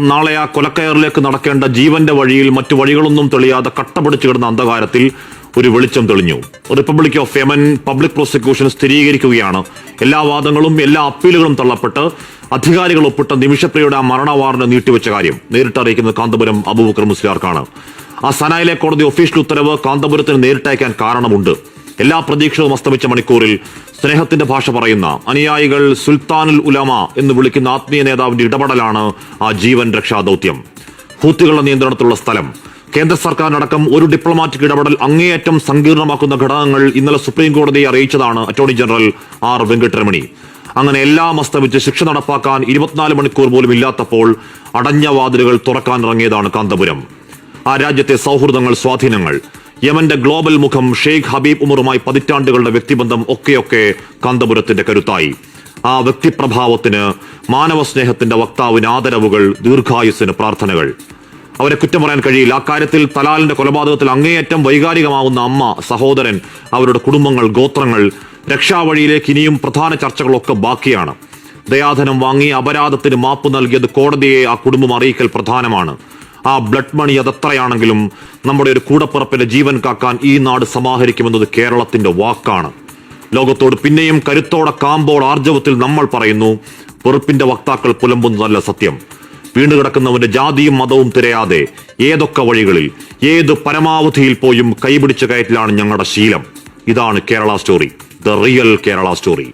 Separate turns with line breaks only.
നാളെ ആ കൊലക്കയറിലേക്ക് നടക്കേണ്ട ജീവന്റെ വഴിയിൽ മറ്റു വഴികളൊന്നും തെളിയാതെ കട്ടപിടിച്ചു കിടന്ന അന്ധകാരത്തിൽ ഒരു വെളിച്ചം തെളിഞ്ഞു. Republic of Yemen public prosecution സ്ഥിരീകരിക്കുകയാണ് എല്ലാ വാദങ്ങളും എല്ലാ അപ്പീലുകളും തള്ളപ്പെട്ട് അധികാരികൾ ഒപ്പിട്ട നിമിഷപ്രിയയുടെ ആ മരണ വാറന്റ് നീട്ടിവെച്ച കാര്യം. നേരിട്ട് അറിയിക്കുന്നത് കാന്തപുരം അബൂബക്കർ മുസ്ലിയാർക്കാണ്. ആ സനായിലെ കോടതി ഒഫീഷ്യൽ ഉത്തരവ് കാന്തപുരത്തിന് നേരിട്ടയക്കാൻ കാരണമുണ്ട്. എല്ലാ പ്രതീക്ഷകളും അസ്തമിച്ച മണിക്കൂറിൽ സ്നേഹത്തിന്റെ ഭാഷ പറയുന്ന അനുയായികൾ സുൽത്താനുൽ ഉലമ എന്ന് വിളിക്കുന്ന ആത്മീയ നേതാവിന്റെ ഇടപെടലാണ് ആ ജീവൻ രക്ഷാ ദൌത്യം. ഹൂത്തികളുടെ നിയന്ത്രണത്തിലുള്ള സ്ഥലം, കേന്ദ്ര സർക്കാരിനടക്കം ഒരു ഡിപ്ലോമാറ്റിക് ഇടപെടൽ അങ്ങേയറ്റം സങ്കീർണമാക്കുന്ന ഘടകങ്ങൾ ഇന്നലെ സുപ്രീം കോടതിയെ അറിയിച്ചതാണ് അറ്റോർണി ജനറൽ ആർ വെങ്കട്ടരമണി. അങ്ങനെ എല്ലാം അസ്തമിച്ച് ശിക്ഷ നടപ്പാക്കാൻ 24 മണിക്കൂർ പോലും ഇല്ലാത്തപ്പോൾ അടഞ്ഞ വാതിലുകൾ തുറക്കാനിറങ്ങിയതാണ് കാന്തപുരം. ആ രാജ്യത്തെ സൗഹൃദങ്ങൾ, സ്വാധീനങ്ങൾ, യമന്റെ ഗ്ലോബൽ മുഖം ഷെയ്ഖ് ഹബീബ് ഉമറുമായി പതിറ്റാണ്ടുകളുടെ വ്യക്തിബന്ധം ഒക്കെയൊക്കെ കാന്തപുരത്തിന്റെ കരുത്തായി. ആ വ്യക്തിപ്രഭാവത്തിന്, മാനവ സ്നേഹത്തിന്റെ വക്താവിന് ആദരവുകൾ, ദീർഘായുസ്സിന് പ്രാർത്ഥനകൾ. അവരെ കുറ്റം പറയാൻ കഴിയില്ല. അക്കാര്യത്തിൽ തലാലിന്റെ കൊലപാതകത്തിൽ അങ്ങേയറ്റം വൈകാരികമാവുന്ന അമ്മ, സഹോദരൻ, അവരുടെ കുടുംബങ്ങൾ, ഗോത്രങ്ങൾ, രക്ഷാവഴിയിലേക്ക് ഇനിയും പ്രധാന ചർച്ചകളൊക്കെ ബാക്കിയാണ്. ദയാധനം വാങ്ങി അപരാധത്തിന് മാപ്പ് നൽകിയത് കോടതിയെ ആ കുടുംബം അറിയിക്കൽ പ്രധാനമാണ്. ആ ബ്ലഡ് മണി അതെത്രയാണെങ്കിലും നമ്മുടെ ഒരു കൂടപ്പിറപ്പിന്റെ ജീവൻ കാക്കാൻ ഈ നാട് സമാഹരിക്കുമെന്നത് കേരളത്തിന്റെ വാക്കാണ്. ലോകത്തോട് പിന്നെയും കരുത്തോടെ, കാമ്പോട്, ആർജവത്തിൽ നമ്മൾ പറയുന്നു, വെറുപ്പിന്റെ വക്താക്കൾ പുലമ്പുന്നതല്ല സത്യം. വീണ്ടുകിടക്കുന്നവന്റെ ജാതിയും മതവും തിരയാതെ ഏതൊക്കെ വഴികളിൽ, ഏത് പരമാവധിയിൽ പോയും കൈപിടിച്ച കയറ്റിലാണ് ഞങ്ങളുടെ ശീലം. ഇതാണ് Kerala story, the real Kerala story.